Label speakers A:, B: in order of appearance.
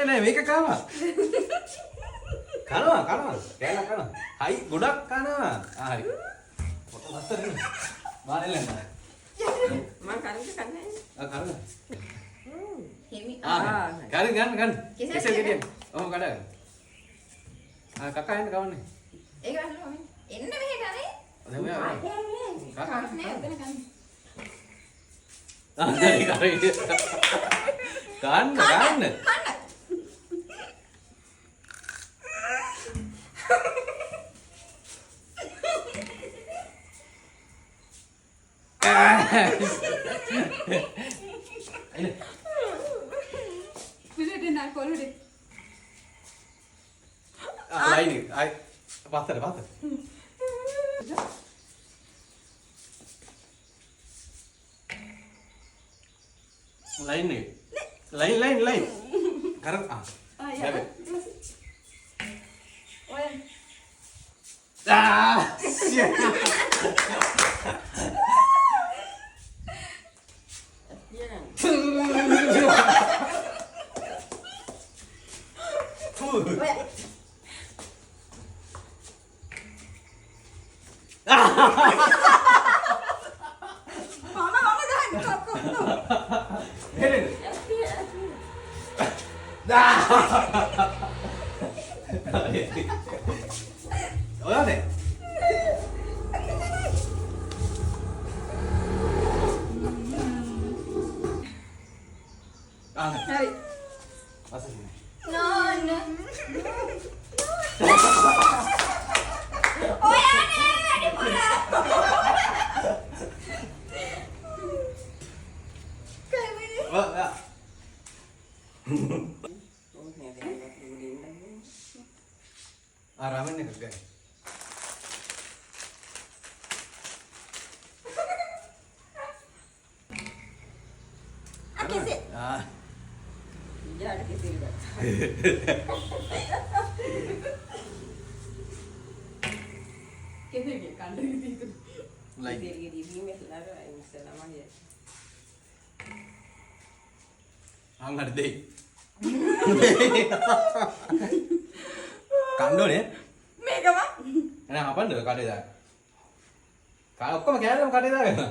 A: නෑ මේක කනවා. කනවා. කෑල්ල කනවා. හයි ගොඩක් කනවා. හරි. පොත හතර නේ. මානෙල නෑ.
B: මම කන්නේ.
A: කරන්න.
B: හිමි.
A: ගන්න. කෙසෙල් ගෙඩියෙන්. ඔහොම කඩගන්න. කක්කා එන්න කවන්නේ.
B: ඒක ගන්න මම. එන්න මෙහෙට අනේ.
A: දැන් මෙයා.
B: කක්කා නෑ එතන ගන්න.
A: ගන්න.
B: පිළිදෙන්න කොල්ලෙ.
A: ලයින් අය පතර. ලයින් කර
B: ඔය
A: ඔයානේ
B: හරි.
A: අසන්නේ
B: නෝන. ඔයානේ වැඩි පුරා.
A: ramen එකක් ගන්න.
B: අකෙසේ. යාට කෙසේ ගත්තා. කෙසේ කණ්ඩ විදිහට.
A: ලයින්.
B: දෙරිය දීීමේ ලාර ඉස්සලා මගේ.
A: හංගට දෙයි. කණ්ඩෝනේ
B: මේකම
A: එන හපන්න කඩේ දාන්න. ඔක්කොම කෑල්ලම කඩේ දාගන්න.